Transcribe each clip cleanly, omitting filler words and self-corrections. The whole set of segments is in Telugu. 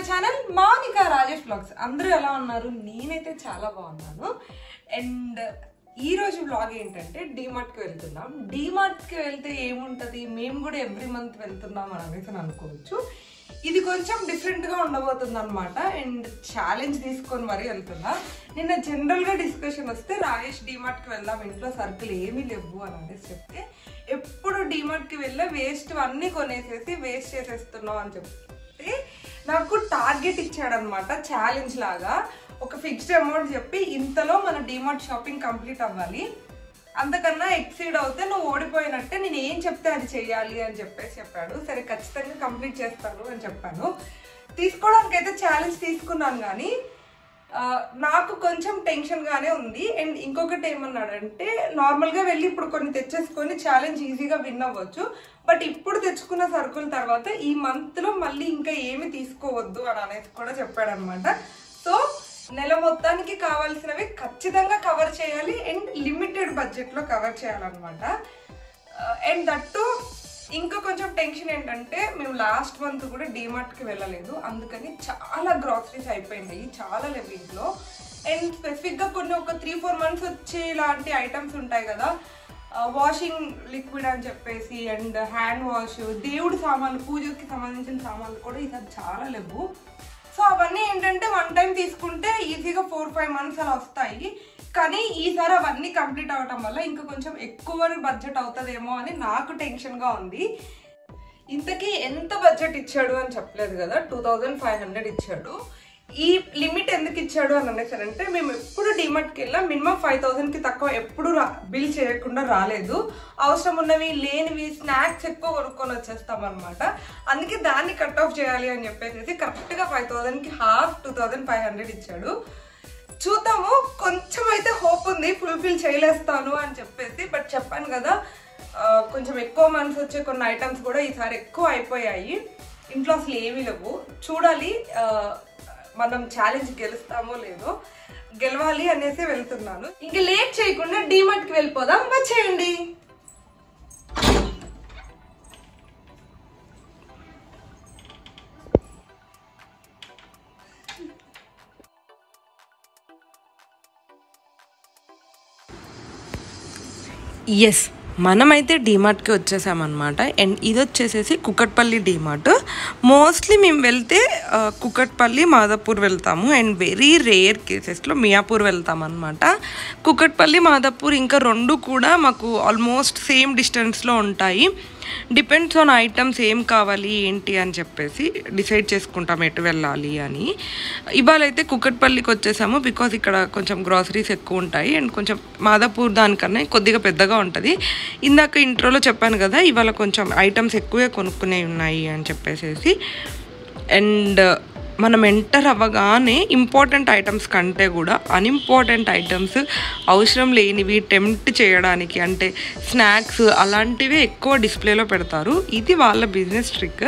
Channel Mounika Rajesh vlogs. అందరూ ఎలా ఉన్నారు? నేనైతే చాలా బాగున్నాను. అండ్ ఈ రోజు వ్లాగ్ ఏంటంటే డీమార్ట్కి వెళ్తున్నాం. డీమార్ట్కి వెళ్తే ఏముంటుంది, మేము కూడా ఎవ్రీ మంత్ వెళ్తున్నాం అని అనేసి అనుకోవచ్చు. ఇది కొంచెం డిఫరెంట్గా ఉండబోతుంది అనమాట. అండ్ ఛాలెంజ్ తీసుకొని మరీ వెళ్తున్నా. నిన్న జనరల్గా డిస్కషన్ వస్తే రాజేష్ డీమార్ట్కి వెళ్దాం, ఇంట్లో సరుకులు ఏమీ లేవు అని అనేసి చెప్తే, ఎప్పుడు డీమార్ట్కి వెళ్ళే వేస్ట్ అన్నీ కొనేసేసి వేస్ట్ చేసేస్తున్నాం అని చెప్తే నాకు టార్గెట్ ఇచ్చాడనమాట. ఛాలెంజ్ లాగా ఒక ఫిక్స్డ్ అమౌంట్ చెప్పి ఇంతలో మన డీమార్ట్ షాపింగ్ కంప్లీట్ అవ్వాలి, అంతకన్నా ఎక్సీడ్ అవుతే నువ్వు ఓడిపోయినట్టే, నేను ఏం చెప్తే అది చెయ్యాలి అని చెప్పాడు. సరే ఖచ్చితంగా కంప్లీట్ చేస్తాను అని చెప్పాను. తీసుకోవడానికి అయితే ఛాలెంజ్ తీసుకున్నాను, కానీ నాకు కొంచెం టెన్షన్గానే ఉంది. అండ్ ఇంకొకటి ఏమన్నాడంటే, నార్మల్గా వెళ్ళి ఇప్పుడు కొన్ని తెచ్చేసుకొని ఛాలెంజ్ ఈజీగా విన్ అవ్వచ్చు, బట్ ఇప్పుడు తెచ్చుకున్న సరుకుల తర్వాత ఈ మంత్లో మళ్ళీ ఇంకా ఏమి తీసుకోవద్దు అని అనేది కూడా చెప్పాడనమాట. సో నెల మొత్తానికి కావాల్సినవి ఖచ్చితంగా కవర్ చేయాలి అండ్ లిమిటెడ్ బడ్జెట్లో కవర్ చేయాలన్నమాట. అండ్ దట్టు ఇంకా కొంచెం టెన్షన్ ఏంటంటే, మేము లాస్ట్ మంత్ కూడా డీమార్ట్కి వెళ్ళలేదు, అందుకని చాలా గ్రాసరీస్ అయిపోయినాయి, చాలా లేవు ఇంట్లో. అండ్ స్పెసిఫిక్గా కొన్ని ఒక 3-4 months వచ్చేలాంటి ఐటమ్స్ ఉంటాయి కదా, వాషింగ్ లిక్విడ్ అని చెప్పేసి, అండ్ హ్యాండ్ వాష్, దేవుడి సామాన్లు, పూజకి సంబంధించిన సామాన్లు కూడా ఈసారి చాలా లేవు. సో అవన్నీ ఏంటంటే వన్ టైం తీసుకుంటే ఈజీగా 4-5 months అలా వస్తాయి, కానీ ఈసారి అవన్నీ కంప్లీట్ అవ్వటం వల్ల ఇంకా కొంచెం ఎక్కువ బడ్జెట్ అవుతుందేమో అని నాకు టెన్షన్గా ఉంది. ఇంతకీ ఎంత బడ్జెట్ ఇచ్చాడు అని చెప్పలేదు కదా, 2500 ఇచ్చాడు. ఈ లిమిట్ ఎందుకు ఇచ్చాడు అని అనేసారంటే, మేము ఎప్పుడు డీమార్ట్కి వెళ్ళా మినిమం 5000కి తక్కువ ఎప్పుడు బిల్ చేయకుండా రాలేదు. అవసరం ఉన్నవి లేనివి స్నాక్స్ ఎక్కువ కొనుక్కొని వచ్చేస్తాం అనమాట. అందుకే దాన్ని కట్ ఆఫ్ చేయాలి అని చెప్పేసి కరెక్ట్గా 5000కి హాఫ్ 2500 ఇచ్చాడు. చూద్దాము, కొంచెం అయితే హోప్ ఉంది ఫుల్ఫిల్ చేయలేస్తాను అని చెప్పేసి. బట్ చెప్పాను కదా, కొంచెం ఎక్కువ మంత్స్ వచ్చే కొన్ని ఐటమ్స్ కూడా ఈసారి ఎక్కువ అయిపోయాయి, ఇంట్లో అసలు ఏమీ లేవు. చూడాలి మనం ఛాలెంజ్ గెలుస్తామో లేదో, గెలవాలి అనేసి వెళ్తున్నాను. ఇంకా లేట్ చేయకుండా డీమార్ట్కి వెళ్ళిపోదాం, వచ్చేయండి. ఎస్, మనమైతే డీమార్ట్కి వచ్చేసామన్నమాట. అండ్ ఇది వచ్చేసేసి కుకట్పల్లి డీమార్ట్. మోస్ట్లీ మేము వెళ్తే కుకట్పల్లి, మాదాపూర్ వెళ్తాము, అండ్ వెరీ రేర్ కేసెస్లో మియాపూర్ వెళ్తామన్నమాట. కుకట్పల్లి, మాదాపూర్ ఇంకా రెండు కూడా మాకు ఆల్మోస్ట్ సేమ్ డిస్టెన్స్లో ఉంటాయి. డిపెండ్స్ ఆన్ ఐటమ్స్ ఏం కావాలి ఏంటి అని చెప్పేసి డిసైడ్ చేసుకుంటాం ఎటు వెళ్ళాలి అని. ఇవాళ అయితే కుకట్పల్లికి వచ్చేసాము, బికాజ్ ఇక్కడ కొంచెం గ్రాసరీస్ ఎక్కువ ఉంటాయి అండ్ కొంచెం మాదాపూర్ దానికన్నా కొద్దిగా పెద్దగా ఉంటుంది. ఇందాక ఇంట్రోలో చెప్పాను కదా, ఇవాళ కొంచెం ఐటమ్స్ ఎక్కువే కొనుక్కునే ఉన్నాయి అని చెప్పేసి. అండ్ మనం ఎంటర్ అవ్వగానే ఇంపార్టెంట్ ఐటమ్స్ కంటే కూడా అన్ఇంపార్టెంట్ ఐటమ్స్, అవసరం లేనివి టెంప్ట్ చేయడానికి అంటే స్నాక్స్ అలాంటివి ఎక్కువ డిస్ప్లేలో పెడతారు. ఇది వాళ్ళ బిజినెస్ ట్రిక్.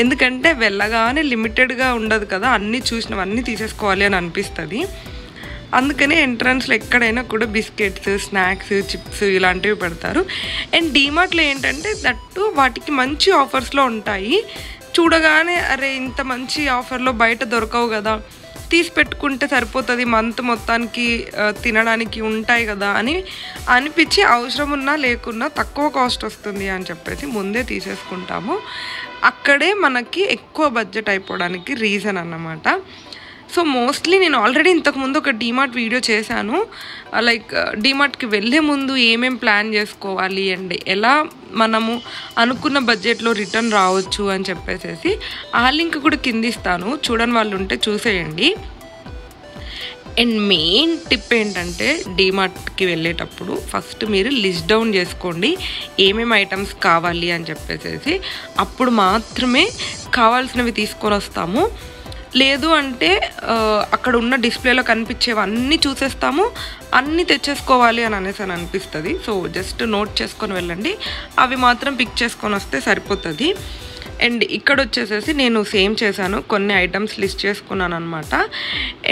ఎందుకంటే వెళ్ళగానే లిమిటెడ్గా ఉండదు కదా, అన్నీ చూసినవన్నీ తీసేసుకోవాలి అని అనిపిస్తుంది. అందుకనే ఎంట్రన్స్లో ఎక్కడైనా కూడా బిస్కెట్స్, స్నాక్స్, చిప్స్ ఇలాంటివి పెడతారు. అండ్ డీమార్ట్లో ఏంటంటే దట్టు వాటికి మంచి ఆఫర్స్లో ఉంటాయి. చూడగానే అరే ఇంత మంచి ఆఫర్లో బయట దొరకవు కదా, తీసి పెట్టుకుంటే సరిపోతుంది, మంత్ మొత్తానికి తినడానికి ఉంటాయి కదా అని అనిపించి, అవసరం ఉన్నా లేకున్నా తక్కువ కాస్ట్ వస్తుంది అని చెప్పేసి ముందే తీసేసుకుంటాము. అక్కడే మనకి ఎక్కువ బడ్జెట్ అయిపోవడానికి రీజన్ అన్నమాట. సో మోస్ట్లీ నేను ఆల్రెడీ ఇంతకుముందు ఒక డీమార్ట్ వీడియో చేశాను, లైక్ డీమార్ట్కి వెళ్ళే ముందు ఏమేం ప్లాన్ చేసుకోవాలి అండ్ ఎలా మనము అనుకున్న బడ్జెట్లో రిటర్న్ రావచ్చు అని చెప్పేసి. ఆ లింక్ కూడా కింద ఇస్తాను, చూడని వాళ్ళు ఉంటే చూసేయండి. అండ్ మెయిన్ టిప్ ఏంటంటే, డీమార్ట్కి వెళ్ళేటప్పుడు ఫస్ట్ మీరు లిస్ట్ డౌన్ చేసుకోండి ఏమేమి ఐటమ్స్ కావాలి అని చెప్పేసి. అప్పుడు మాత్రమే కావాల్సినవి తీసుకొని వస్తాము. లేదు అంటే అక్కడ ఉన్న డిస్ప్లేలో కనిపించేవన్నీ చూసేస్తాము, అన్నీ తెచ్చేసుకోవాలి అని అనేసి అనిపిస్తుంది. సో జస్ట్ నోట్ చేసుకొని వెళ్ళండి, అవి మాత్రం పిక్ చేసుకొని వస్తే సరిపోతుంది. అండ్ ఇక్కడ వచ్చేసేసి నేను సేమ్ చేశాను, కొన్ని ఐటమ్స్ లిస్ట్ చేసుకున్నాను అనమాట.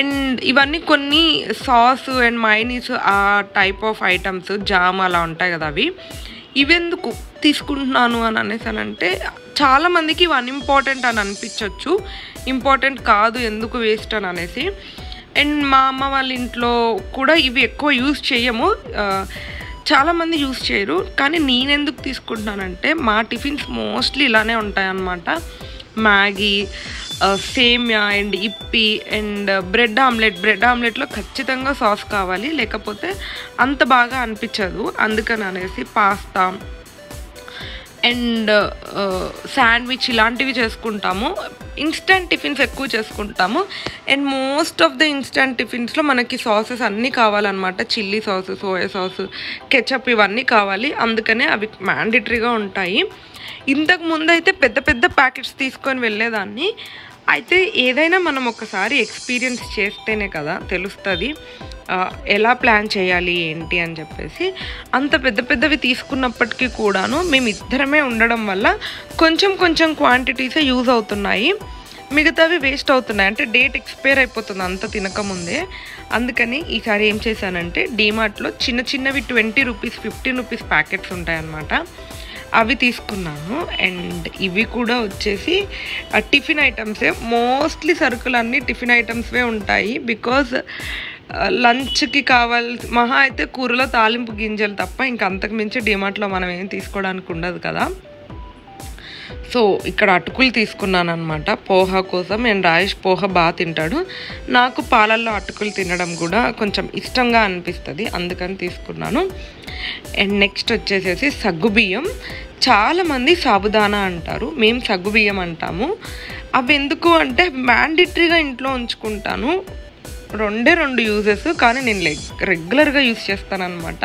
అండ్ ఇవన్నీ కొన్ని సాస్ అండ్ మైనీస్ ఆ టైప్ ఆఫ్ ఐటమ్స్, జామ్ అలా ఉంటాయి కదా, అవి ఇవెందుకు తీసుకుంటున్నాను అని అనేసానంటే చాలామందికి ఇవి అన్ఇంపార్టెంట్ అని అనిపించవచ్చు, ఇంపార్టెంట్ కాదు ఎందుకు వేస్ట్ అని అనేసి. అండ్ మా అమ్మ వాళ్ళ ఇంట్లో కూడా ఇవి ఎక్కువ యూజ్ చేయము, చాలామంది యూజ్ చేయరు. కానీ నేనెందుకు తీసుకుంటున్నానంటే మా టిఫిన్స్ మోస్ట్లీ ఇలానే ఉంటాయన్నమాట. మ్యాగీ, సేమియా అండ్ ఇప్పి అండ్ బ్రెడ్ ఆమ్లెట్లో ఖచ్చితంగా సాస్ కావాలి, లేకపోతే అంత బాగా అనిపించదు. అందుకని అనేసి పాస్తా అండ్ శాండ్విచ్ ఇలాంటివి చేసుకుంటాము. ఇన్స్టంట్ టిఫిన్స్ ఎక్కువ చేసుకుంటాము. And most of the instant టిఫిన్స్లో మనకి సాసెస్ అన్నీ కావాలన్నమాట. Chilli sauce, soya sauce, ketchup ఇవన్నీ కావాలి. అందుకనే అవి మ్యాండేటరీగా ఉంటాయి. ఇంతకు ముందు అయితే పెద్ద పెద్ద ప్యాకెట్స్ తీసుకొని వెళ్ళేదాన్ని. అయితే ఏదైనా మనం ఒకసారి ఎక్స్పీరియన్స్ చేస్తేనే కదా తెలుస్తుంది ఎలా ప్లాన్ చేయాలి ఏంటి అని చెప్పేసి. అంత పెద్ద పెద్దవి తీసుకున్నప్పటికీ కూడాను మేము ఇద్దరమే ఉండడం వల్ల కొంచెం కొంచెం క్వాంటిటీసే యూజ్ అవుతున్నాయి, మిగతావి వేస్ట్ అవుతున్నాయి. అంటే డేట్ ఎక్స్పైర్ అయిపోతుంది అంత తినకముందే. అందుకని ఈసారి ఏం చేశానంటే డీమార్ట్లో చిన్న చిన్నవి 20 రూపీస్ 15 రూపీస్ ప్యాకెట్స్ ఉంటాయన్నమాట, అవి తీసుకున్నాను. అండ్ ఇవి కూడా వచ్చేసి టిఫిన్ ఐటమ్సే, మోస్ట్లీ సరుకులన్నీ టిఫిన్ ఐటమ్స్వే ఉంటాయి. బికాజ్ లంచ్కి మహా అయితే కూరలో తాలింపు గింజలు తప్ప ఇంకా అంతకుమించి డిమార్ట్లో మనం ఏం తీసుకోవడానికి ఉండదు కదా. సో ఇక్కడ అటుకులు తీసుకున్నాను అనమాట పోహా కోసం. అండ్ రాయేష్ పోహా బాగా తింటాడు, నాకు పాలల్లో అటుకులు తినడం కూడా కొంచెం ఇష్టంగా అనిపిస్తుంది, అందుకని తీసుకున్నాను. అండ్ నెక్స్ట్ వచ్చేసేసి సగ్గుబియ్యం. చాలామంది సాబుదానా అంటారు, మేము సగ్గుబియ్యం అంటాము. అవి ఎందుకు అంటే మ్యాండేటరీగా ఇంట్లో ఉంచుకుంటాను, 2 యూజెస్. కానీ నేను రెగ్యులర్గా యూజ్ చేస్తానన్నమాట.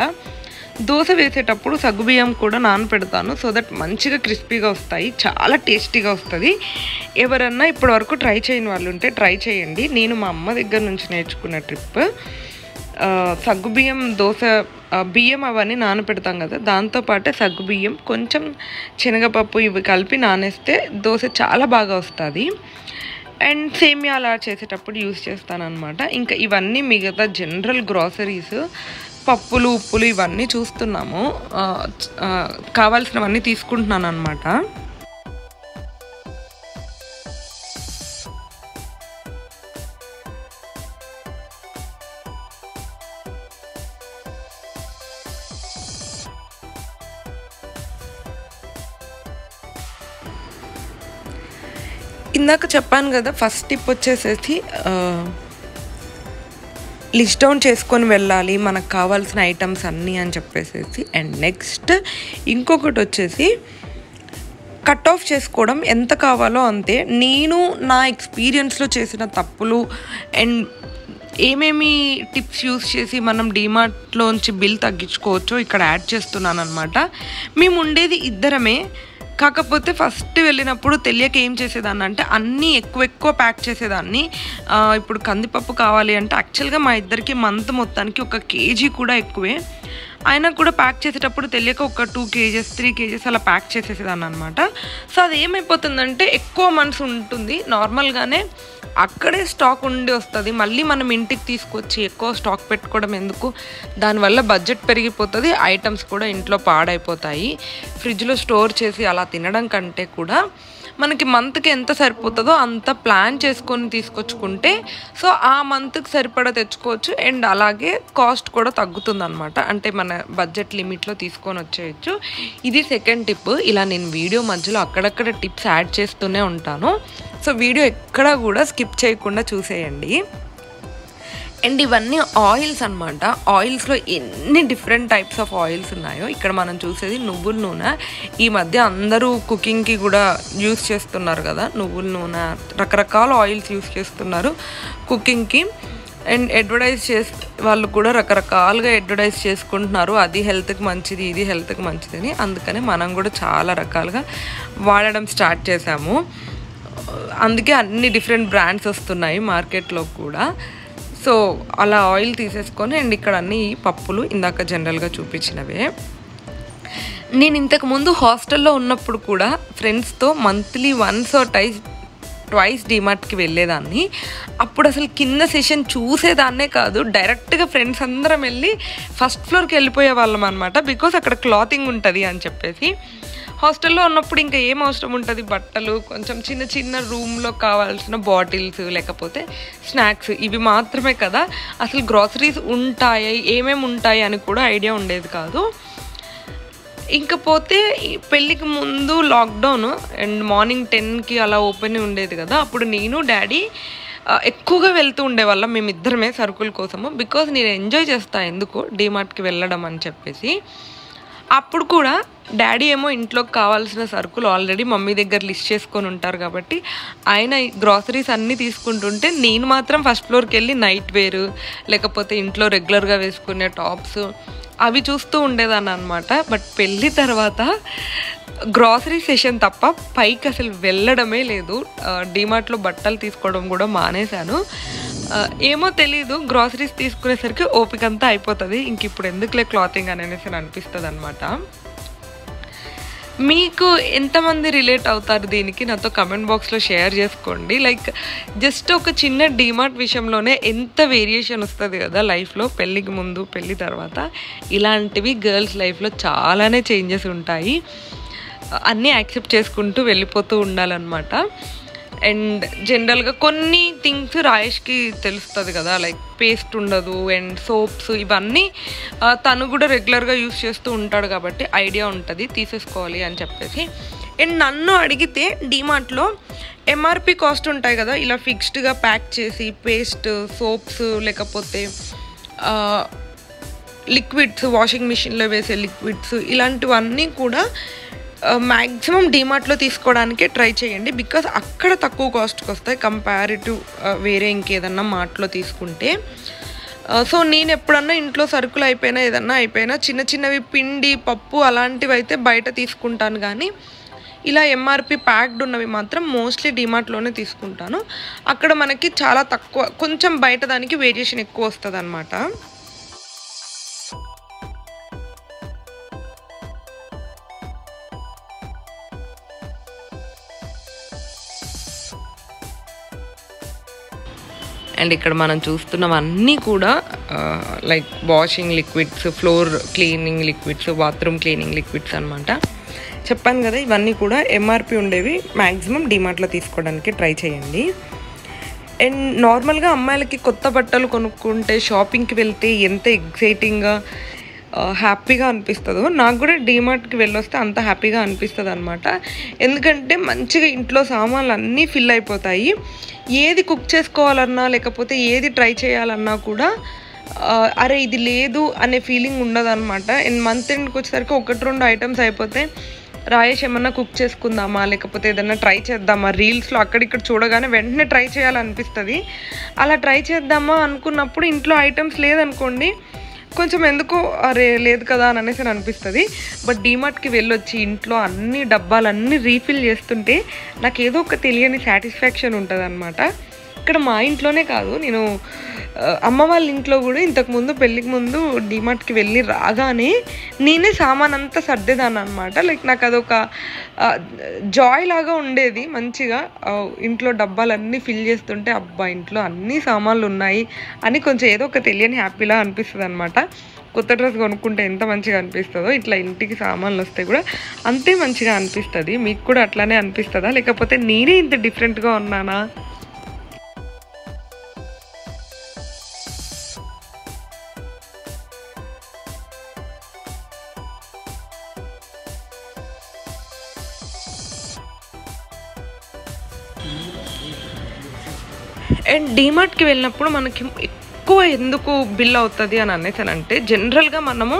దోశ వేసేటప్పుడు సగ్గుబియ్యం కూడా నానపెడతాను, సో దట్ మంచిగా క్రిస్పీగా వస్తాయి, చాలా టేస్టీగా వస్తుంది. ఎవరన్నా ఇప్పటివరకు ట్రై చేయని వాళ్ళు ఉంటే ట్రై చేయండి. నేను మా అమ్మ దగ్గర నుంచి నేర్చుకున్న ట్రిప్. సగ్గుబియ్యం దోశ బియ్యం అవన్నీ నానపెడతాం కదా, దాంతోపాటే సగ్గుబియ్యం కొంచెం శనగపప్పు ఇవి కలిపి నానేస్తే దోశ చాలా బాగా వస్తుంది. అండ్ సేమియా అలా చేసేటప్పుడు యూజ్ చేస్తానన్నమాట. ఇంకా ఇవన్నీ మిగతా జనరల్ గ్రాసరీస్, పప్పులు ఉప్పులు ఇవన్నీ చూస్తున్నాము, కావాల్సినవన్నీ తీసుకుంటున్నాను అనమాట. ఇందాక చెప్పాను కదా ఫస్ట్ టిప్ వచ్చేసేసి లిస్ట్ డౌన్ చేసుకొని వెళ్ళాలి మనకు కావాల్సిన ఐటమ్స్ అన్నీ అని చెప్పేసేసి. అండ్ నెక్స్ట్ ఇంకొకటి వచ్చేసి కట్ ఆఫ్ చేసుకోవడం, ఎంత కావాలో అంతే. నేను నా ఎక్స్పీరియన్స్లో చేసిన తప్పులు అండ్ ఏమేమి టిప్స్ యూస్ చేసి మనం డీమార్ట్లోంచి బిల్ తగ్గించుకోవచ్చో ఇక్కడ యాడ్ చేస్తున్నాను అనమాట. మేము ఉండేది ఇద్దరమే, కాకపోతే ఫస్ట్ వెళ్ళినప్పుడు తెలియక ఏం చేసేదాన్ని అంటే అన్నీ ఎక్కువ ప్యాక్ చేసేదాన్ని. ఇప్పుడు కందిపప్పు కావాలి అంటే యాక్చువల్గా మా ఇద్దరికి మంత్ మొత్తానికి 1 kg కూడా ఎక్కువే, అయినా కూడా ప్యాక్ చేసేటప్పుడు తెలియక ఒక 2 kgs 3 kgs అలా ప్యాక్ చేసేసేదాన్ని అనమాట. సో అది ఏమైపోతుందంటే ఎక్కువ మంత్స్ ఉంటుంది, నార్మల్గానే అక్కడే స్టాక్ ఉండి వస్తుంది. మళ్ళీ మనం ఇంటికి తీసుకొచ్చి ఎక్కువ స్టాక్ పెట్టుకోవడం ఎందుకు, దానివల్ల బడ్జెట్ పెరిగిపోతుంది, ఐటమ్స్ కూడా ఇంట్లో పాడైపోతాయి. ఫ్రిడ్జ్లో స్టోర్ చేసి అలా తినడం కంటే కూడా మనకి మంత్కి ఎంత సరిపోతుందో అంత ప్లాన్ చేసుకొని తీసుకొచ్చుకుంటే సో ఆ మంత్కి సరిపడా తెచ్చుకోవచ్చు. అండ్ అలాగే కాస్ట్ కూడా తగ్గుతుంది అనమాట, అంటే మన బడ్జెట్ లిమిట్లో తీసుకొని వచ్చేయచ్చు. ఇది సెకండ్ టిప్. ఇలా నేను వీడియో మధ్యలో అక్కడక్కడ టిప్స్ యాడ్ చేస్తూనే ఉంటాను, సో వీడియో ఎక్కడా కూడా స్కిప్ చేయకుండా చూసేయండి. అండ్ ఇవన్నీ ఆయిల్స్ అనమాట. ఆయిల్స్లో ఎన్ని డిఫరెంట్ టైప్స్ ఆఫ్ ఆయిల్స్ ఉన్నాయో. ఇక్కడ మనం చూసేది నువ్వుల నూనె. ఈ మధ్య అందరూ కుకింగ్కి కూడా యూస్ చేస్తున్నారు కదా నువ్వుల నూనె, రకరకాల ఆయిల్స్ యూస్ చేస్తున్నారు కుకింగ్కి. అండ్ అడ్వర్టైజ్ వాళ్ళు కూడా రకరకాలుగా అడ్వర్టైజ్ చేసుకుంటున్నారు, అది హెల్త్కి మంచిది, ఇది హెల్త్కి మంచిది అని. అందుకని మనం కూడా చాలా రకాలుగా వాడడం స్టార్ట్ చేసాము. అందుకే అన్ని డిఫరెంట్ బ్రాండ్స్ వస్తున్నాయి మార్కెట్లో కూడా. సో అలా ఆయిల్ తీసేసుకొని, అండ్ ఇక్కడ అన్ని పప్పులు ఇందాక జనరల్గా చూపించినవే. నేను ఇంతకుముందు హాస్టల్లో ఉన్నప్పుడు కూడా ఫ్రెండ్స్తో మంత్లీ వన్స్ ఆర్ ట్వైస్ డీమార్ట్కి వెళ్ళేదాన్ని. అప్పుడు అసలు కింద సెషన్ చూసేదాన్నే కాదు, డైరెక్ట్గా ఫ్రెండ్స్ అందరం వెళ్ళి ఫస్ట్ ఫ్లోర్కి వెళ్ళిపోయే వాళ్ళం అనమాట. బికాస్ అక్కడ క్లాతింగ్ ఉంటుంది అని చెప్పేసి. హాస్టల్లో ఉన్నప్పుడు ఇంకా ఏం అవసరం ఉంటుంది, బట్టలు, కొంచెం చిన్న చిన్న రూమ్లో కావాల్సిన బాటిల్స్ లేకపోతే స్నాక్స్, ఇవి మాత్రమే కదా. అసలు గ్రాసరీస్ ఉంటాయి, ఏమేమి ఉంటాయి అని కూడా ఐడియా ఉండేది కాదు. ఇంకపోతే పెళ్ళికి ముందు లాక్డౌన్ అండ్ మార్నింగ్ 10కి అలా ఓపెన్ ఉండేది కదా. అప్పుడు నేను డాడీ ఎక్కువగా వెళ్తూ ఉండేవాళ్ళం మేమిద్దరమే సరుకుల కోసము. బికాజ్ నేను ఎంజాయ్ చేస్తాను ఎందుకు డీమార్ట్కి వెళ్ళడం అని చెప్పేసి. అప్పుడు కూడా డాడీ ఏమో ఇంట్లోకి కావాల్సిన సరుకులు ఆల్రెడీ మమ్మీ దగ్గర లిస్ట్ చేసుకొని ఉంటారు కాబట్టి ఆయన గ్రాసరీస్ అన్నీ తీసుకుంటుంటే నేను మాత్రం ఫస్ట్ ఫ్లోర్కి వెళ్ళి నైట్ వేర్ లేకపోతే ఇంట్లో రెగ్యులర్గా వేసుకునే టాప్స్ అవి చూస్తూ ఉండేదాన్ని అనమాట. బట్ పెళ్ళి తర్వాత గ్రాసరీ సెషన్ తప్ప పైకి అసలు వెళ్ళడమే లేదు. డీమార్ట్లో బట్టలు తీసుకోవడం కూడా మానేశాను. ఏమో తెలీదు, గ్రాసరీస్ తీసుకునేసరికి ఓపిక అంతా అయిపోతుంది, ఇంక ఇప్పుడు ఎందుకులే క్లాతింగ్ అనేసి అనిపిస్తుంది అనమాట. మీకు ఎంతమంది రిలేట్ అవుతారు దీనికి నాతో కమెంట్ బాక్స్లో షేర్ చేసుకోండి. లైక్ జస్ట్ ఒక చిన్న డీమార్ట్ విషయంలోనే ఎంత వేరియేషన్ వస్తుంది కదా లైఫ్లో, పెళ్ళికి ముందు పెళ్ళి తర్వాత. ఇలాంటివి గర్ల్స్ లైఫ్లో చాలానే చేంజెస్ ఉంటాయి, అన్నీ యాక్సెప్ట్ చేసుకుంటూ వెళ్ళిపోతూ ఉండాలన్నమాట. అండ్ జనరల్గా కొన్ని థింగ్స్ రాయేష్కి తెలుస్తుంది కదా, లైక్ పేస్ట్ ఉండదు అండ్ సోప్స్ ఇవన్నీ తను కూడా రెగ్యులర్గా యూస్ చేస్తూ ఉంటాడు కాబట్టి ఐడియా ఉంటుంది తీసేసుకోవాలి అని చెప్పేసి. అండ్ నన్ను అడిగితే డీమార్ట్లో ఎంఆర్పి కాస్ట్ ఉంటాయి కదా, ఇలా ఫిక్స్డ్గా ప్యాక్ చేసి పేస్ట్, సోప్స్ లేకపోతే లిక్విడ్స్, వాషింగ్ మిషన్లో వేసే లిక్విడ్స్, ఇలాంటివన్నీ కూడా మ్యాక్సిమం డీమార్ట్లో తీసుకోవడానికే ట్రై చేయండి. బికాజ్ అక్కడ తక్కువ కాస్ట్కి వస్తాయి కంపారిటివ్ వేరే ఇంకేదన్నా మార్ట్లో తీసుకుంటే. సో నేను ఎప్పుడన్నా ఇంట్లో సరుకులు ఏదన్నా అయిపోయినా చిన్న చిన్నవి పిండి, పప్పు అలాంటివి అయితే బయట తీసుకుంటాను, కానీ ఇలా ఎంఆర్పి ప్యాక్డ్ ఉన్నవి మాత్రం మోస్ట్లీ డీమార్ట్లోనే తీసుకుంటాను. అక్కడ మనకి చాలా తక్కువ, కొంచెం బయట దానికి వేరియేషన్ ఎక్కువ వస్తుంది అన్నమాట. అండ్ ఇక్కడ మనం చూస్తున్నవన్నీ కూడా like washing liquids, floor cleaning liquids, bathroom cleaning liquids అనమాట. చెప్పాను కదా, ఇవన్నీ కూడా ఎంఆర్పి ఉండేవి మ్యాక్సిమం డీమార్ట్లో తీసుకోవడానికి ట్రై చేయండి. అండ్ నార్మల్గా అమ్మాయిలకి కొత్త బట్టలు కొనుక్కుంటే షాపింగ్కి వెళ్తే ఎంత ఎగ్జైటింగ్గా హ్యాపీగా అనిపిస్తుందో, నాకు కూడా డీమార్ట్కి వెళ్ళొస్తే అంత హ్యాపీగా అనిపిస్తుంది అనమాట. ఎందుకంటే మంచిగా ఇంట్లో సామాన్లు అన్నీ ఫిల్ అయిపోతాయి. ఏది కుక్ చేసుకోవాలన్నా లేకపోతే ఏది ట్రై చేయాలన్నా కూడా అరే ఇది లేదు అనే ఫీలింగ్ ఉండదన్నమాట. అండ్ మంత్ ఎండ్కి వచ్చేసరికి 1-2 ఐటమ్స్ అయిపోతే రాయేష్ ఏమన్నా కుక్ చేసుకుందామా లేకపోతే ఏదన్నా ట్రై చేద్దామా, రీల్స్లో అక్కడిక్కడ చూడగానే వెంటనే ట్రై చేయాలనిపిస్తుంది. అలా ట్రై చేద్దామా అనుకున్నప్పుడు ఇంట్లో ఐటమ్స్ లేదనుకోండి, కొంచెం ఎందుకో అరే లేదు కదా అని అనేసి అనిపిస్తుంది. బట్ డీమార్ట్కి వెళ్ళొచ్చి ఇంట్లో అన్ని డబ్బాలన్నీ రీఫిల్ చేస్తుంటే నాకు ఏదో ఒక తెలియని సాటిస్ఫాక్షన్ ఉంటుంది అనమాట. ఇక్కడ మా ఇంట్లోనే కాదు, నేను అమ్మ వాళ్ళ ఇంట్లో కూడా ఇంతకుముందు పెళ్ళికి ముందు డీమార్ట్కి వెళ్ళి రాగానే నేనే సామాన్ అంతా సర్దేదాన్ని అనమాట. లైక్ నాకు అదొక జాయ్ లాగా ఉండేది. మంచిగా ఇంట్లో డబ్బాలన్నీ ఫిల్ చేస్తుంటే అబ్బా ఇంట్లో అన్ని సామాన్లు ఉన్నాయి అని కొంచెం ఏదో ఒక తెలియని హ్యాపీలా అనిపిస్తుంది అనమాట. కొత్త డ్రెస్ కొనుక్కుంటే ఎంత మంచిగా అనిపిస్తుందో ఇట్లా ఇంటికి సామాన్లు వస్తే కూడా అంతే మంచిగా అనిపిస్తుంది. మీకు కూడా అట్లానే అనిపిస్తుందా, లేకపోతే నేనే ఇంత డిఫరెంట్గా ఉన్నానా? అండ్ డీమార్ట్కి వెళ్ళినప్పుడు మనకి ఎక్కువ ఎందుకు బిల్ అవుతుంది అని అనేసానంటే, జనరల్గా మనము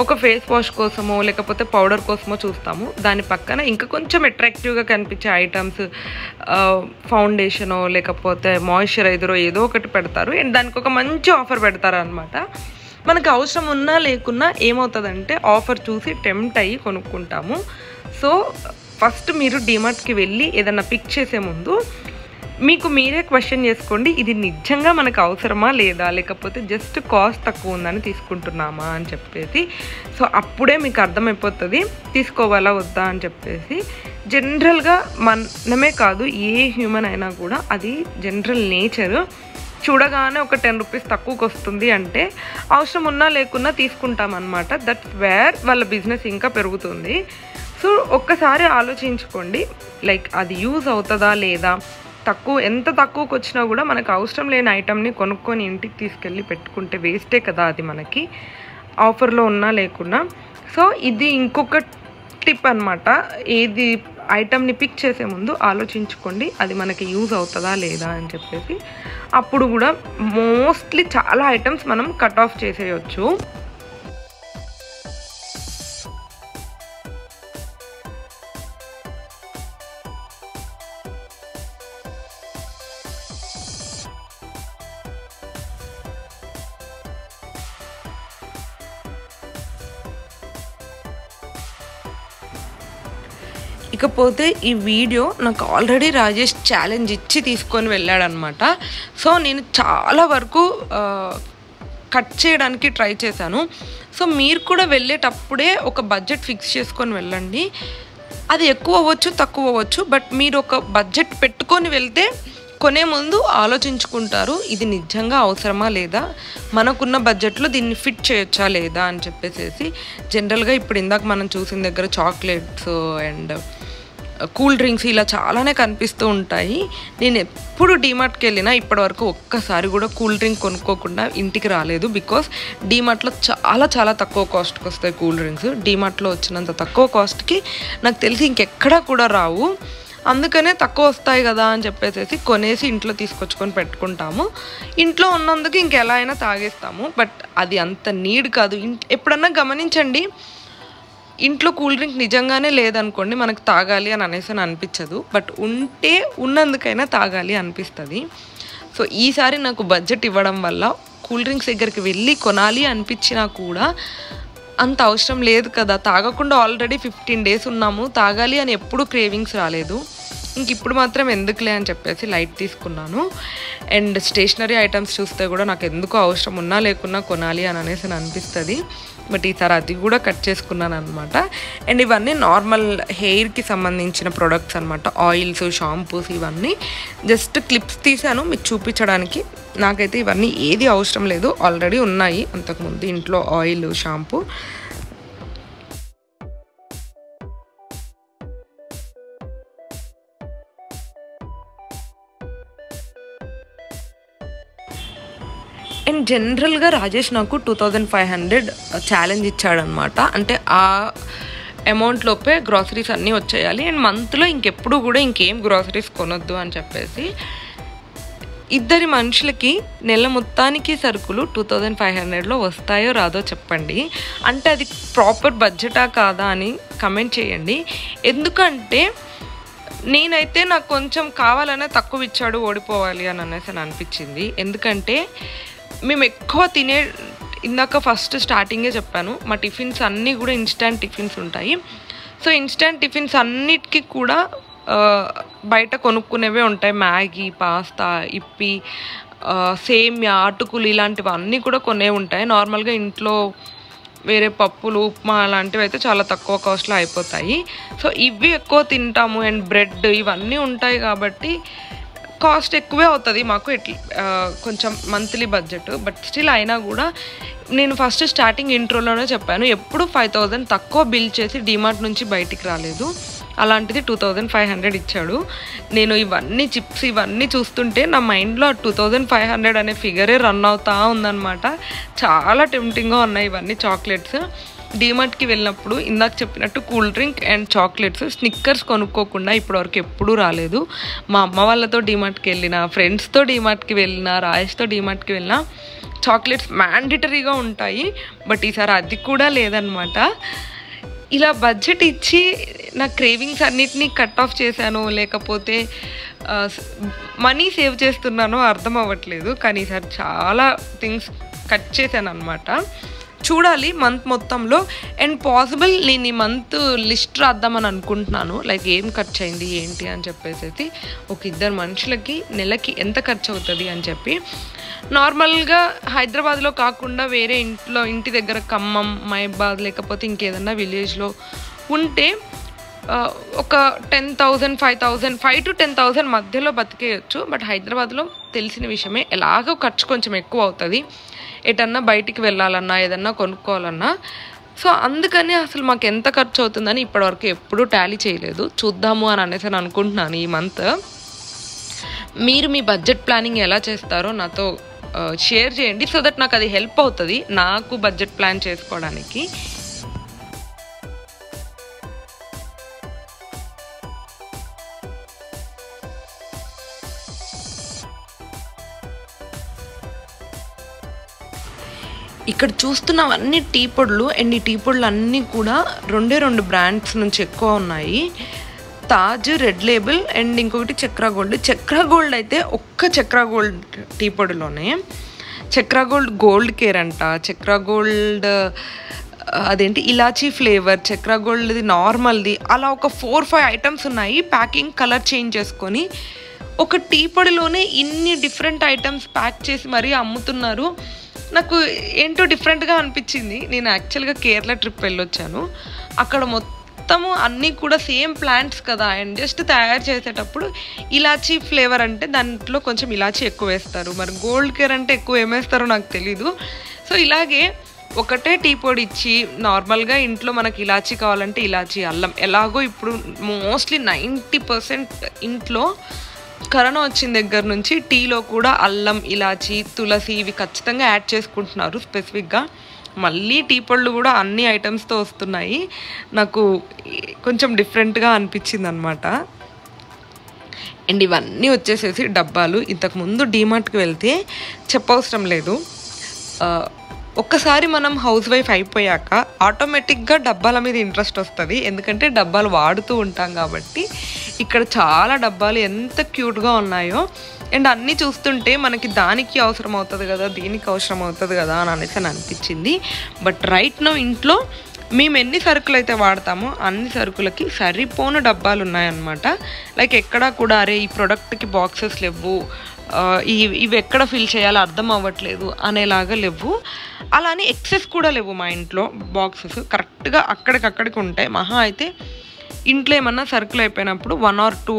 ఒక ఫేస్ వాష్ కోసమో లేకపోతే పౌడర్ కోసమో చూస్తాము, దాని పక్కన ఇంకా కొంచెం అట్రాక్టివ్గా కనిపించే ఐటమ్స్ ఫౌండేషనో లేకపోతే మాయిశ్చరైజరో ఏదో ఒకటి పెడతారు. అండ్ దానికి ఒక మంచి ఆఫర్ పెడతారు అనమాట. మనకు అవసరం ఉన్నా లేకున్నా ఏమవుతుందంటే ఆఫర్ చూసి టెంప్ట్ అయ్యి కొనుక్కుంటాము. సో ఫస్ట్ మీరు డీమార్ట్కి వెళ్ళి ఏదన్నా పిక్ చేసే ముందు మీకు మీరే క్వశ్చన్ చేసుకోండి, ఇది నిజంగా మనకు అవసరమా లేదా, లేకపోతే జస్ట్ కాస్ట్ తక్కువ ఉందని తీసుకుంటున్నామా అని చెప్పేసి. సో అప్పుడే మీకు అర్థమైపోతుంది తీసుకోవాలా వద్దా అని చెప్పేసి. జనరల్గా మనమే కాదు, ఏ హ్యూమన్ అయినా కూడా అది జనరల్ నేచర్. చూడగానే ఒక 10 రూపీస్ తక్కువకి వస్తుంది అంటే అవసరం ఉన్నా లేకున్నా తీసుకుంటామన్నమాట. దట్స్ వేర్ వాళ్ళ బిజినెస్ ఇంకా పెరుగుతుంది. సో ఒక్కసారి ఆలోచించుకోండి, లైక్ అది యూజ్ అవుతుందా లేదా. ఎంత తక్కువకి వచ్చినా కూడా మనకు అవసరం లేని ఐటమ్ని కొనుక్కొని ఇంటికి తీసుకెళ్ళి పెట్టుకుంటే వేస్టే కదా అది మనకి, ఆఫర్లో ఉన్నా లేకున్నా. సో ఇది ఇంకొక టిప్ అనమాట. ఏది ఐటమ్ని పిక్ చేసే ముందు ఆలోచించుకోండి అది మనకి యూజ్ అవుతుందా లేదా అని చెప్పేసి. అప్పుడు కూడా మోస్ట్లీ చాలా ఐటమ్స్ మనం కట్ ఆఫ్ చేసేయచ్చు. ఇకపోతే ఈ వీడియో నాకు ఆల్రెడీ రాజేష్ ఛాలెంజ్ ఇచ్చి తీసుకొని వెళ్ళాడనమాట. సో నేను చాలా వరకు కట్ చేయడానికి ట్రై చేశాను. సో మీరు కూడా వెళ్ళేటప్పుడే ఒక బడ్జెట్ ఫిక్స్ చేసుకొని వెళ్ళండి. అది ఎక్కువ అవ్వచ్చు తక్కువ అవ్వచ్చు, బట్ మీరు ఒక బడ్జెట్ పెట్టుకొని వెళ్తే కొనే ముందు ఆలోచించుకుంటారు ఇది నిజంగా అవసరమా లేదా, మనకున్న బడ్జెట్లో దీన్ని ఫిట్ చేయొచ్చా లేదా అని చెప్పేసి. జనరల్గా ఇప్పుడు ఇందాక మనం చూసిన దగ్గర చాక్లెట్స్ అండ్ కూల్ డ్రింక్స్ ఇలా చాలానే కనిపిస్తూ ఉంటాయి. నేను ఎప్పుడు డీమార్ట్కి వెళ్ళినా ఇప్పటివరకు ఒక్కసారి కూడా కూల్ డ్రింక్ కొనుక్కోకుండా ఇంటికి రాలేదు. బికాస్ డీమార్ట్లో చాలా చాలా తక్కువ కాస్ట్కి వస్తాయి కూల్ డ్రింక్స్. డీమార్ట్లో వచ్చినంత తక్కువ కాస్ట్కి నాకు తెలిసి ఇంకెక్కడా కూడా రావు. అందుకనే తక్కువ వస్తాయి కదా అని చెప్పేసి కొనేసి ఇంట్లో తీసుకొచ్చుకొని పెట్టుకుంటాము. ఇంట్లో ఉన్నందుకు ఇంకెలా అయినా తాగేస్తాము, బట్ అది అంత నీడ్ కాదు. ఎప్పుడన్నా గమనించండి, ఇంట్లో కూల్ డ్రింక్ నిజంగానే లేదనుకోండి మనకు తాగాలి అని అనిపించదు, బట్ ఉంటే ఉన్నందుకైనా తాగాలి అనిపిస్తుంది. సో ఈసారి నాకు బడ్జెట్ ఇవ్వడం వల్ల కూల్ డ్రింక్స్ దగ్గరికి వెళ్ళి కొనాలి అనిపించినా కూడా అంత అవసరం లేదు కదా, తాగకుండా ఆల్రెడీ 15 days ఉన్నాము, తాగాలి అని ఎప్పుడు క్రేవింగ్స్ రాలేదు. ఇంక ఇప్పుడు మాత్రం ఎందుకులే అని చెప్పేసి లైట్ తీసుకున్నాను. అండ్ స్టేషనరీ ఐటమ్స్ చూస్తే కూడా నాకు ఎందుకో అవసరం ఉన్నా లేకున్నా కొనాలి అని అనిపిస్తుంది. బట్ ఈసారి అది కూడా కట్ చేసుకున్నాను అనమాట. అండ్ ఇవన్నీ నార్మల్ హెయిర్కి సంబంధించిన ప్రొడక్ట్స్ అనమాట. ఆయిల్స్, షాంపూస్, ఇవన్నీ జస్ట్ క్లిప్స్ తీసాను మీకు చూపించడానికి. నాకైతే ఇవన్నీ ఏది అవసరం లేదు, ఆల్రెడీ ఉన్నాయి అంతకుముందు ఇంట్లో ఆయిల్, షాంపూ. అండ్ జనరల్గా రాజేష్ నాకు 2500 ఛాలెంజ్ ఇచ్చాడనమాట. అంటే ఆ అమౌంట్లోపే గ్రాసరీస్ అన్నీ వచ్చేయాలి అండ్ మంత్లో ఇంకెప్పుడు కూడా ఇంకేం గ్రాసరీస్ కొనొద్దు అని చెప్పేసి. ఇద్దరి మనుషులకి నెల మొత్తానికి సరుకులు 2500లో వస్తాయో రాదో చెప్పండి. అంటే అది ప్రాపర్ బడ్జెటా కాదా అని కమెంట్ చేయండి. ఎందుకంటే నేనైతే నాకు కొంచెం కావాలనే తక్కువ ఇచ్చాడు ఓడిపోవాలి అని అనిపించింది. ఎందుకంటే మేము ఎక్కువ ఇందాక ఫస్ట్ స్టార్టింగే చెప్పాను, మా టిఫిన్స్ అన్నీ కూడా ఇన్స్టాంట్ టిఫిన్స్ ఉంటాయి. సో ఇన్స్టాంట్ టిఫిన్స్ అన్నిటికీ కూడా బయట కొనుక్కునేవే ఉంటాయి. మ్యాగీ, పాస్తా, ఇప్పి, సేమ్యా, అటుకులు ఇలాంటివన్నీ కూడా కొనే ఉంటాయి. నార్మల్గా ఇంట్లో వేరే పప్పులు, ఉప్మా అలాంటివి అయితే చాలా తక్కువ కాస్ట్లో అయిపోతాయి. సో ఇవి ఎక్కువ తింటాము అండ్ బ్రెడ్ ఇవన్నీ ఉంటాయి కాబట్టి కాస్ట్ ఎక్కువే అవుతుంది మాకు కొంచెం మంత్లీ బడ్జెట్. బట్ స్టిల్ అయినా కూడా నేను ఫస్ట్ స్టార్టింగ్ ఇంట్రోలోనే చెప్పాను, ఎప్పుడు 5000 తక్కువ బిల్ చేసి డీమార్ట్ నుంచి బయటికి రాలేదు. అలాంటిది 2500 ఇచ్చాడు. నేను ఇవన్నీ చిప్స్ ఇవన్నీ చూస్తుంటే నా మైండ్లో 2500 అనే ఫిగరే రన్ అవుతా ఉందన్నమాట. చాలా టెంప్టింగ్గా ఉన్నాయి ఇవన్నీ చాక్లెట్స్. డీమార్ట్కి వెళ్ళినప్పుడు ఇందాక చెప్పినట్టు cool drink and chocolates, Snickers కొనుక్కోకుండా ఇప్పటివరకు ఎప్పుడూ రాలేదు. మా అమ్మ వాళ్ళతో డీమార్ట్కి వెళ్ళినా, ఫ్రెండ్స్తో డీమార్ట్కి వెళ్ళినా, రాయేష్తో డీమార్ట్కి వెళ్ళినా చాక్లెట్స్ మ్యాండేటరీగా ఉంటాయి. బట్ ఈసారి అది కూడా లేదనమాట. ఇలా బడ్జెట్ ఇచ్చి నా క్రేవింగ్స్ అన్నిటినీ కట్ ఆఫ్ చేశాను, లేకపోతే మనీ సేవ్ చేస్తున్నానో అర్థం అవ్వట్లేదు. కానీ ఈసారి చాలా థింగ్స్ కట్ చేశాను అనమాట. చూడాలి మంత్ మొత్తంలో. అండ్ పాసిబుల్ నేను ఈ మంత్ లిస్ట్ రాద్దామని అనుకుంటున్నాను, లైక్ ఏం ఖర్చు అయింది ఏంటి అని చెప్పేసి, ఒక 2 మనుషులకి నెలకి ఎంత ఖర్చు అవుతుంది అని చెప్పి. నార్మల్గా హైదరాబాద్లో కాకుండా వేరే ఇంటి దగ్గర ఖమ్మం, మహబాద్ లేకపోతే ఇంకేదన్నా విలేజ్లో ఉంటే ఒక 10,000, 5,000, 5 to 10,000 మధ్యలో బతికేయచ్చు. బట్ హైదరాబాద్లో తెలిసిన విషయమే, ఎలాగో ఖర్చు కొంచెం ఎక్కువ అవుతుంది ఎటన్నా బయటికి వెళ్ళాలన్నా ఏదన్నా కొనుక్కోవాలన్నా. సో అందుకని అసలు మాకు ఎంత ఖర్చు అవుతుందని ఇప్పటివరకు ఎప్పుడూ టాలీ చేయలేదు. చూద్దాము అని అనేసి అనుకుంటున్నాను ఈ మంత్. మీరు మీ బడ్జెట్ ప్లానింగ్ ఎలా చేస్తారో నాతో షేర్ చేయండి, సో దట్ నాకు అది హెల్ప్ అవుతుంది నాకు బడ్జెట్ ప్లాన్ చేసుకోవడానికి. ఇక్కడ చూస్తున్నవన్నీ టీ పొడులు, అండ్ ఈ టీ పొడులు అన్నీ కూడా 2 బ్రాండ్స్ నుంచి ఎక్కువ ఉన్నాయి. తాజ్, రెడ్ లేబుల్ అండ్ ఇంకొకటి చక్రా గోల్డ్. చక్రా గోల్డ్ అయితే ఒక్క చక్రా గోల్డ్ టీ పొడిలోనే చక్రా గోల్డ్ గోల్డ్ కేర్ అంట, చక్రా గోల్డ్ అదేంటి ఇలాచీ ఫ్లేవర్, చక్రా గోల్డ్ది నార్మల్ది, అలా ఒక 4-5 ఐటమ్స్ ఉన్నాయి. ప్యాకింగ్ కలర్ చేంజ్ చేసుకొని ఒక టీ పొడిలోనే ఇన్ని డిఫరెంట్ ఐటమ్స్ ప్యాక్ చేసి మరీ అమ్ముతున్నారు. నాకు ఏంటో డిఫరెంట్గా అనిపించింది. నేను యాక్చువల్గా కేరళ ట్రిప్ వెళ్ళొచ్చాను, అక్కడ మొత్తము అన్నీ కూడా సేమ్ ప్లాంట్స్ కదా, అండ్ జస్ట్ తయారు చేసేటప్పుడు ఇలాచీ ఫ్లేవర్ అంటే దాంట్లో కొంచెం ఇలాచీ ఎక్కువ వేస్తారు, మరి గోల్డ్ కేర్ అంటే ఎక్కువ ఏమేస్తారో నాకు తెలీదు. సో ఇలాగే ఒకటే టీ పొడి ఇచ్చి నార్మల్గా ఇంట్లో మనకి ఇలాచీ కావాలంటే ఇలాచీ, అల్లం, ఎలాగో ఇప్పుడు మోస్ట్లీ 90% ఇంట్లో కరోనా వచ్చిన దగ్గర నుంచి టీలో కూడా అల్లం, ఇలాచీ, తులసి ఇవి ఖచ్చితంగా యాడ్ చేసుకుంటున్నారు స్పెసిఫిక్గా. మళ్ళీ టీ పళ్ళు కూడా అన్ని ఐటమ్స్తో వస్తున్నాయి. నాకు కొంచెం డిఫరెంట్గా అనిపించింది అనమాట. అండ్ ఇవన్నీ వచ్చేసేసి డబ్బాలు. ఇంతకుముందు డీమార్ట్కి వెళ్తే చెప్పవసరం లేదు, ఒక్కసారి మనం హౌస్ వైఫ్ అయిపోయాక ఆటోమేటిక్గా డబ్బాల మీద ఇంట్రెస్ట్ వస్తుంది, ఎందుకంటే డబ్బాలు వాడుతూ ఉంటాం కాబట్టి. ఇక్కడ చాలా డబ్బాలు ఎంత క్యూట్గా ఉన్నాయో, అండ్ అన్నీ చూస్తుంటే మనకి దానికి అవసరం అవుతుంది కదా, దీనికి అవసరం అవుతుంది కదా అని అనేసి అనిపించింది. బట్ రైట్ నో ఇంట్లో మేము ఎన్ని సరుకులు అయితే వాడతామో అన్ని సరుకులకి సరిపోను డబ్బాలు ఉన్నాయన్నమాట. లైక్ ఎక్కడా కూడా అరే ఈ ప్రోడక్ట్కి బాక్సెస్ లేవు, ఇవి ఎక్కడ ఫిల్ చేయాలో అర్థం అవ్వట్లేదు అనేలాగా లేవు. అలానే ఎక్సెస్ కూడా లేవు మా ఇంట్లో బాక్సెస్, కరెక్ట్గా అక్కడికక్కడికి ఉంటాయి. మహా అయితే ఇంట్లో ఏమన్నా సరుకులు అయిపోయినప్పుడు 1 or 2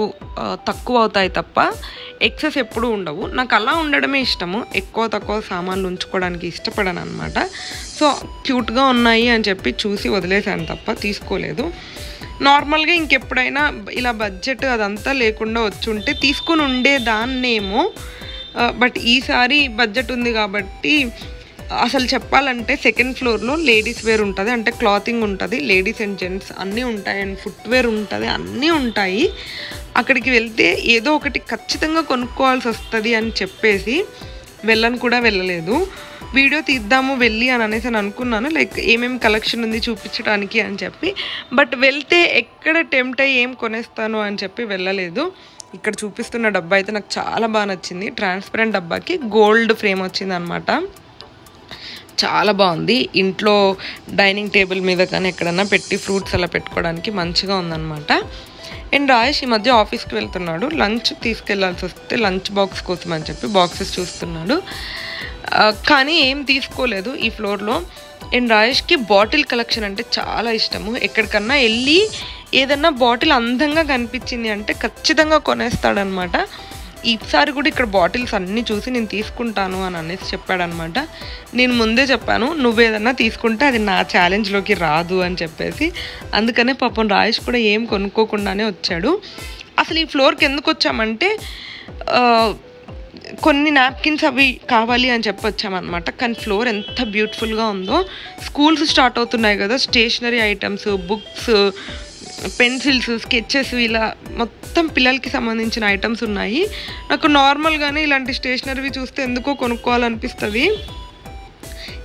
తక్కువ అవుతాయి తప్ప ఎక్సెస్ ఎప్పుడూ ఉండవు. నాకు అలా ఉండడమే ఇష్టము, ఎక్కువ తక్కువ సామాన్లు ఉంచుకోవడానికి ఇష్టపడను అనమాట. సో క్యూట్గా ఉన్నాయి అని చెప్పి చూసి వదిలేసాను తప్ప తీసుకోలేదు. నార్మల్గా ఇంకెప్పుడైనా ఇలా బడ్జెట్ అదంతా లేకుండా వచ్చుంటే తీసుకుని ఉండేదాన్నేమో, బట్ ఈసారి బడ్జెట్ ఉంది కాబట్టి అసలు చెప్పాలంటే 2nd ఫ్లోర్లో లేడీస్ వేర్ ఉంటుంది, అంటే క్లాతింగ్ ఉంటుంది, లేడీస్ అండ్ జెంట్స్ అన్నీ ఉంటాయి, అండ్ ఫుట్వేర్ ఉంటుంది, అన్నీ ఉంటాయి. అక్కడికి వెళ్తే ఏదో ఒకటి ఖచ్చితంగా కొనుక్కోవాల్సి వస్తుంది అని చెప్పేసి వెళ్ళలేదు. వీడియో తీద్దాము వెళ్ళి అని అనేసి అనుకున్నాను, లైక్ ఏమేమి కలెక్షన్ ఉంది చూపించడానికి అని చెప్పి. బట్ వెళ్తే ఎక్కడ టెంప్ట్ అయ్యి ఏం కొనేస్తాను అని చెప్పి వెళ్ళలేదు. ఇక్కడ చూపిస్తున్న డబ్బా అయితే నాకు చాలా బాగా నచ్చింది. ట్రాన్స్పరెంట్ డబ్బాకి గోల్డ్ ఫ్రేమ్ వచ్చింది అనమాట, చాలా బాగుంది. ఇంట్లో డైనింగ్ టేబుల్ మీద కానీ ఎక్కడన్నా పెట్టి ఫ్రూట్స్ అలా పెట్టుకోవడానికి మంచిగా ఉందన్నమాట. అండ్ రాయేష్ ఈ మధ్య ఆఫీస్కి వెళ్తున్నాడు, లంచ్ తీసుకెళ్లాల్సి వస్తే లంచ్ బాక్స్ కోసం అని చెప్పి బాక్సెస్ చూస్తున్నాడు, కానీ ఏం తీసుకోలేదు ఈ ఫ్లోర్లో. అండ్ రాయేష్కి బాటిల్ కలెక్షన్ అంటే చాలా ఇష్టము. ఎక్కడికన్నా వెళ్ళి ఏదన్నా బాటిల్ అందంగా కనిపించింది అంటే ఖచ్చితంగా కొనేస్తాడనమాట. ఈసారి కూడా ఇక్కడ బాటిల్స్ అన్నీ చూసి నేను తీసుకుంటాను అని అనేసి చెప్పాడనమాట. నేను ముందే చెప్పాను నువ్వేదన్నా తీసుకుంటే అది నా ఛాలెంజ్లోకి రాదు అని చెప్పేసి. అందుకనే పాపం రాయేష్ కూడా ఏం కొనుక్కోకుండానే వచ్చాడు. అసలు ఈ ఫ్లోర్కి ఎందుకు వచ్చామంటే కొన్ని నాప్కిన్స్ అవి కావాలి అని చెప్పి వచ్చామన్నమాట. కానీ ఫ్లోర్ ఎంత బ్యూటిఫుల్గా ఉందో. స్కూల్స్ స్టార్ట్ అవుతున్నాయి కదా, stationery items, books, pencils, sketches, ఇలా మొత్తం పిల్లలకి సంబంధించిన ఐటమ్స్ ఉన్నాయి. నాకు నార్మల్గానే ఇలాంటి స్టేషనరీవి చూస్తే ఎందుకో కొనుక్కోవాలనిపిస్తుంది.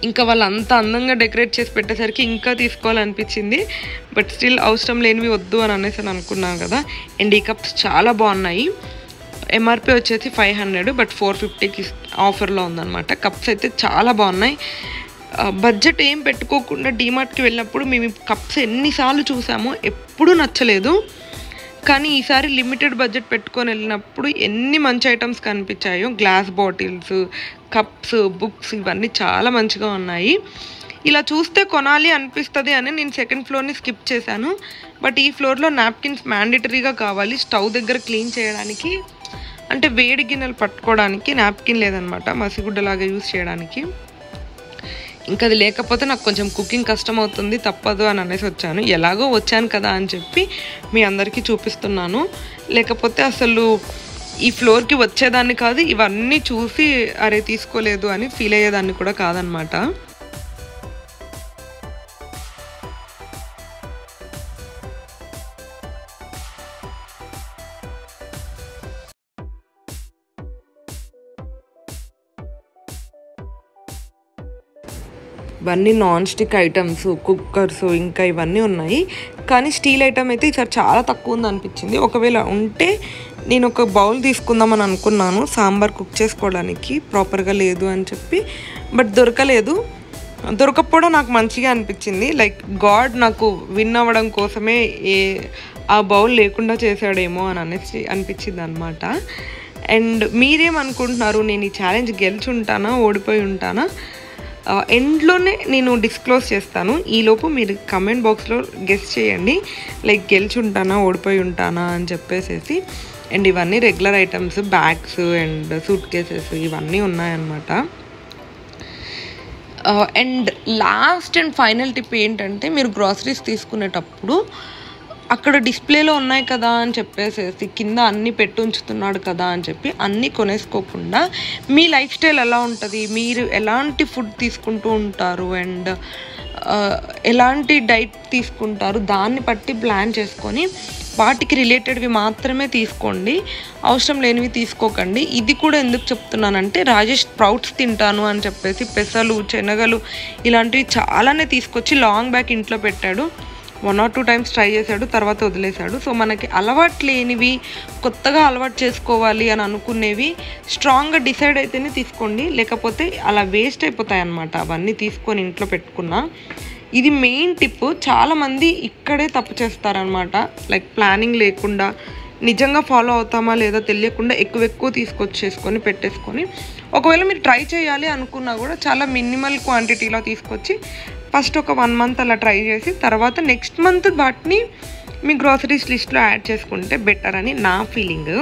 ఇంకా వాళ్ళు అంత అందంగా డెకరేట్ చేసి పెట్టేసరికి ఇంకా తీసుకోవాలనిపించింది. బట్ స్టిల్ అవసరం లేనివి వద్దు అని అనేసి అనుకున్నాను కదా. అండ్ ఈ కప్స్ చాలా బాగున్నాయి. ఎంఆర్పి వచ్చేసి 500, బట్ 450కి ఆఫర్లో ఉందన్నమాట. కప్స్ అయితే చాలా బాగున్నాయి. బడ్జెట్ ఏం పెట్టుకోకుండా డీమార్ట్కి వెళ్ళినప్పుడు మేము కప్స్ ఎన్నిసార్లు చూసామో ఎప్పుడూ నచ్చలేదు. కానీ ఈసారి లిమిటెడ్ బడ్జెట్ పెట్టుకొని వెళ్ళినప్పుడు ఎన్ని మంచి ఐటమ్స్ కనిపించాయో. గ్లాస్ బాటిల్స్, కప్స్, బుక్స్ ఇవన్నీ చాలా మంచిగా ఉన్నాయి. ఇలా చూస్తే కొనాలి అనిపిస్తుంది అని నేను సెకండ్ ఫ్లోర్ని స్కిప్ చేశాను. బట్ ఈ ఫ్లోర్లో నాప్కిన్స్ మ్యాండేటరీగా కావాలి స్టవ్ దగ్గర క్లీన్ చేయడానికి. అంటే వేడి గిన్నెలు పట్టుకోవడానికి నాప్కిన్ లేదనమాట, మసిగుడ్డలాగా యూజ్ చేయడానికి. ఇంకా అది లేకపోతే నాకు కొంచెం కుకింగ్ కష్టం అవుతుంది, తప్పదు అని అనేసి వచ్చాను. ఎలాగో వచ్చాను కదా అని చెప్పి మీ అందరికీ చూపిస్తున్నాను. లేకపోతే అసలు ఈ ఫ్లోర్కి వచ్చేదాన్ని కాదు, ఇవన్నీ చూసి అరే తీసుకోలేదు అని ఫీల్ అయ్యేదాన్ని కూడా కాదనమాట. ఇవన్నీ నాన్ స్టిక్ ఐటమ్స్, కుక్కర్స్ ఇంకా ఇవన్నీ ఉన్నాయి. కానీ స్టీల్ ఐటమ్ అయితే ఈసారి చాలా తక్కువ ఉంది అనిపించింది. ఒకవేళ ఉంటే నేను ఒక బౌల్ తీసుకుందామని అనుకున్నాను సాంబార్ కుక్ చేసుకోవడానికి, ప్రాపర్గా లేదు అని చెప్పి. బట్ దొరకలేదు. దొరకపోవడం నాకు మంచిగా అనిపించింది. లైక్ గాడ్ నాకు విన్ అవ్వడం కోసమే ఆ బౌల్ లేకుండా చేశాడేమో అని అనేసి అనిపించింది అనమాట. అండ్ మీరేమనుకుంటున్నారు, నేను ఈ ఛాలెంజ్ గెలిచి ఉంటానా ఓడిపోయి ఉంటానా? ఎండ్లోనే నేను డిస్క్లోజ్ చేస్తాను. ఈలోపు మీరు కమెంట్ బాక్స్లో గెస్ చేయండి, లైక్ గెలిచి ఉంటానా ఓడిపోయి ఉంటానా అని చెప్పేసి. అండ్ ఇవన్నీ regular items, bags and suit cases ఇవన్నీ ఉన్నాయన్నమాట. And last and final tip ఏంటంటే, మీరు గ్రాసరీస్ తీసుకునేటప్పుడు అక్కడ డిస్ప్లేలో ఉన్నాయి కదా అని చెప్పేసి కింద అన్నీ పెట్టి ఉంచుతున్నాడు కదా అని చెప్పి అన్నీ కొనేసుకోకుండా మీ లైఫ్ స్టైల్ ఎలా ఉంటుంది, మీరు ఎలాంటి ఫుడ్ తీసుకుంటూ ఉంటారు అండ్ ఎలాంటి డైట్ తీసుకుంటారు దాన్ని బట్టి ప్లాన్ చేసుకొని వాటికి రిలేటెడ్వి మాత్రమే తీసుకోండి, అవసరం లేనివి తీసుకోకండి. ఇది కూడా ఎందుకు చెప్తున్నానంటే, రాజేష్ స్ప్రౌట్స్ తింటాను అని చెప్పేసి పెసలు, శనగలు ఇలాంటివి చాలానే తీసుకొచ్చి లాంగ్ బ్యాక్ ఇంట్లో పెట్టాడు. 1 or 2 times ట్రై చేశాడు, తర్వాత వదిలేశాడు. సో మనకి అలవాటు లేనివి, కొత్తగా అలవాటు చేసుకోవాలి అని అనుకునేవి స్ట్రాంగ్గా డిసైడ్ అయితేనే తీసుకోండి, లేకపోతే అలా వేస్ట్ అయిపోతాయి అన్నమాట అవన్నీ తీసుకొని ఇంట్లో పెట్టుకున్నా. ఇది మెయిన్ టిప్. చాలామంది ఇక్కడే తప్పు చేస్తారనమాట. లైక్ ప్లానింగ్ లేకుండా, నిజంగా ఫాలో అవుతామా లేదా తెలియకుండా ఎక్కువ తీసుకొచ్చేసుకొని పెట్టేసుకొని, ఒకవేళ మీరు ట్రై చేయాలి అనుకున్నా కూడా చాలా మినిమల్ క్వాంటిటీలో తీసుకొచ్చి ఫస్ట్ ఒక 1 month అలా ట్రై చేసి తర్వాత నెక్స్ట్ మంత్ వాటిని మీ గ్రాసరీస్ లిస్ట్లో యాడ్ చేసుకుంటే బెటర్ అని నా ఫీలింగ్.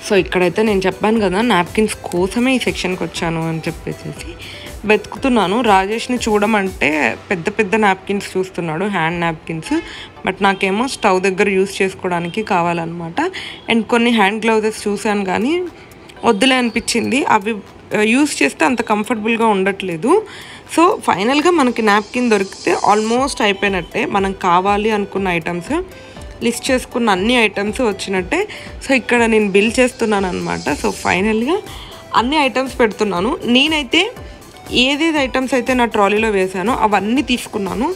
సో ఇక్కడైతే నేను చెప్పాను కదా, నాప్కిన్స్ కోసమే ఈ సెక్షన్కి వచ్చాను అని చెప్పేసి వెతుకుతున్నాను. రాజేష్ని చూడమంటే పెద్ద నాప్కిన్స్ చూస్తున్నాడు, హ్యాండ్ నాప్కిన్స్. బట్ నాకేమో స్టవ్ దగ్గర యూస్ చేసుకోవడానికి కావాలన్నమాట. అండ్ కొన్ని హ్యాండ్ గ్లౌజెస్ చూశాను కానీ వద్దులే అనిపించింది. అవి యూస్ చేస్తే అంత కంఫర్టబుల్గా ఉండట్లేదు. సో ఫైనల్గా మనకి నాప్కిన్ దొరికితే ఆల్మోస్ట్ అయిపోయినట్టే. మనం కావాలి అనుకున్న ఐటమ్స్, లిస్ట్ చేసుకున్న అన్ని ఐటమ్స్ వచ్చినట్టే. సో ఇక్కడ నేను బిల్ చేస్తున్నాను అనమాట. సో ఫైనల్గా అన్ని ఐటమ్స్ పెడుతున్నాను. నేనైతే ఏదేది ఐటమ్స్ అయితే నా ట్రాలీలో వేసానో అవన్నీ తీసుకున్నాను,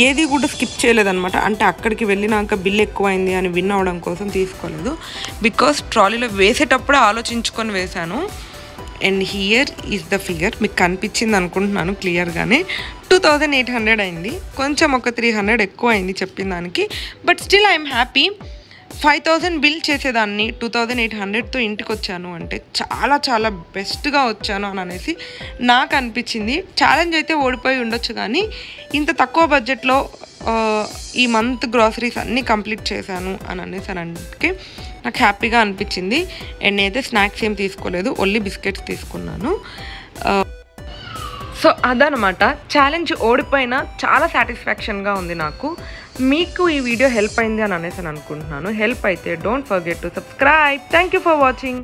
ఏది కూడా స్కిప్ చేయలేదన్నమాట. అంటే అక్కడికి వెళ్ళినాక బిల్ ఎక్కువైంది అని విన్ అవ్వడం కోసం తీసుకోలేదు, బికాస్ ట్రాలీలో వేసేటప్పుడే ఆలోచించుకొని వేశాను. And here is the figure. మీకు కనిపించింది అనుకుంటున్నాను క్లియర్గానే. 2800 అయింది, కొంచెం ఒక 300 ఎక్కువ అయింది చెప్పిన దానికి. But still I'm happy. 5000 bill చేసేదాన్ని 2800తో ఇంటికి వచ్చాను అంటే చాలా బెస్ట్గా వచ్చాను అని అనేసి నాకు అనిపించింది. ఛాలెంజ్ అయితే ఓడిపోయి ఉండొచ్చు కానీ ఇంత తక్కువ బడ్జెట్లో ఈ మంత్ గ్రాసరీస్ అన్నీ కంప్లీట్ చేశాను అని అనేసి నాకు హ్యాపీగా అనిపించింది. అండ్ నేనైతే స్నాక్స్ ఏం తీసుకోలేదు, ఓన్లీ బిస్కెట్స్ తీసుకున్నాను. సో అదనమాట, ఛాలెంజ్ ఓడిపోయినా చాలా సాటిస్ఫాక్షన్గా ఉంది నాకు. మీకు ఈ వీడియో హెల్ప్ అయింది అని అనేసి అనుకుంటున్నాను. హెల్ప్ అయితే don't forget to subscribe. Thank you for watching.